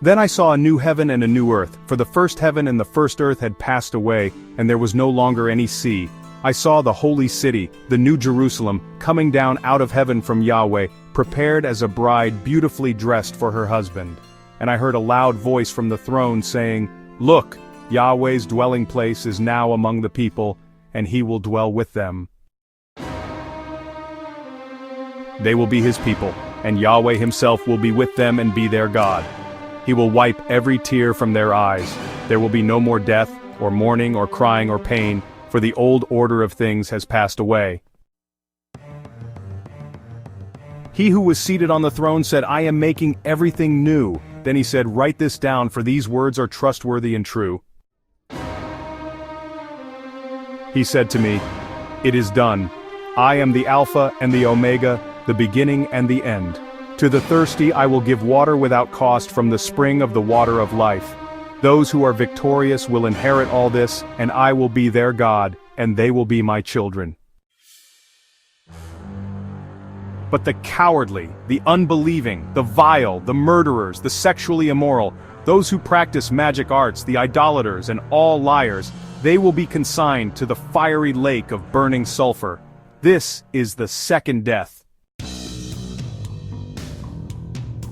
Then I saw a new heaven and a new earth, for the first heaven and the first earth had passed away, and there was no longer any sea. I saw the holy city, the new Jerusalem, coming down out of heaven from Yahweh, prepared as a bride beautifully dressed for her husband. And I heard a loud voice from the throne saying, "Look, Yahweh's dwelling place is now among the people, and he will dwell with them. They will be his people, and Yahweh himself will be with them and be their God. He will wipe every tear from their eyes. There will be no more death, or mourning, or crying, or pain, for the old order of things has passed away." He who was seated on the throne said, "I am making everything new." Then he said, "Write this down, for these words are trustworthy and true." He said to me, "It is done. I am the Alpha and the Omega, the beginning and the end. To the thirsty I will give water without cost from the spring of the water of life. Those who are victorious will inherit all this, and I will be their God, and they will be my children. But the cowardly, the unbelieving, the vile, the murderers, the sexually immoral, those who practice magic arts, the idolaters, and all liars, they will be consigned to the fiery lake of burning sulfur. This is the second death."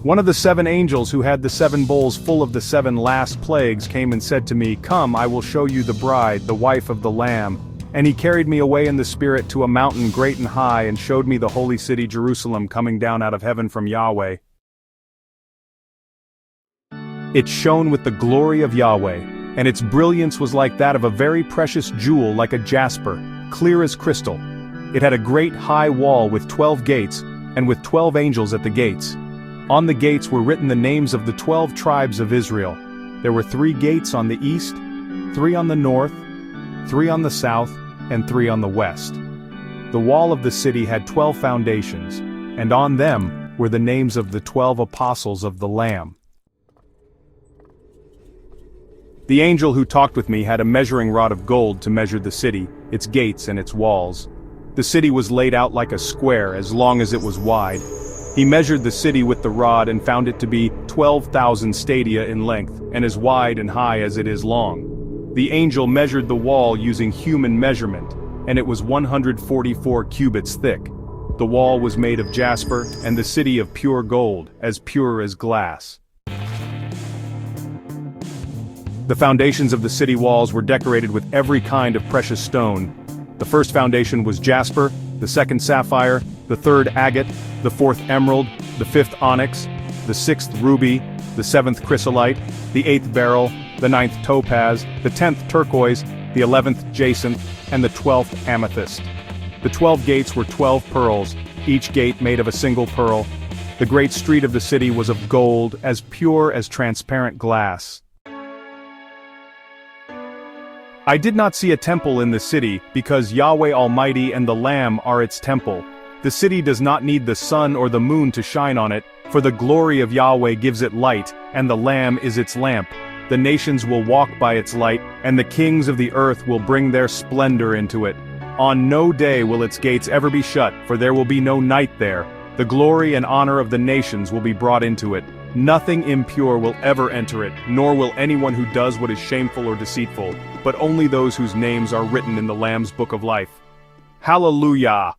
One of the 7 angels who had the 7 bowls full of the 7 last plagues came and said to me, "Come, I will show you the bride, the wife of the Lamb." And he carried me away in the Spirit to a mountain great and high, and showed me the holy city Jerusalem coming down out of heaven from Yahweh. It shone with the glory of Yahweh, and its brilliance was like that of a very precious jewel, like a jasper, clear as crystal. It had a great high wall with 12 gates, and with 12 angels at the gates. On the gates were written the names of the 12 tribes of Israel. There were 3 gates on the east, 3 on the north, 3 on the south, and 3 on the west. The wall of the city had 12 foundations, and on them were the names of the 12 apostles of the Lamb. The angel who talked with me had a measuring rod of gold to measure the city, its gates and its walls. The city was laid out like a square, as long as it was wide. He measured the city with the rod and found it to be 12,000 stadia in length, and as wide and high as it is long. The angel measured the wall using human measurement, and it was 144 cubits thick. The wall was made of jasper, and the city of pure gold, as pure as glass. The foundations of the city walls were decorated with every kind of precious stone. The first foundation was jasper, the second sapphire, the third agate, the fourth emerald, the fifth onyx, the sixth ruby, the seventh chrysolite, the eighth beryl, the ninth topaz, the 10th turquoise, the 11th jacinth, and the 12th amethyst. The 12 gates were 12 pearls, each gate made of a single pearl. The great street of the city was of gold, as pure as transparent glass. I did not see a temple in the city, because Yahweh Almighty and the Lamb are its temple. The city does not need the sun or the moon to shine on it, for the glory of Yahweh gives it light, and the Lamb is its lamp. The nations will walk by its light, and the kings of the earth will bring their splendor into it. On no day will its gates ever be shut, for there will be no night there. The glory and honor of the nations will be brought into it. Nothing impure will ever enter it, nor will anyone who does what is shameful or deceitful, but only those whose names are written in the Lamb's book of life. Hallelujah!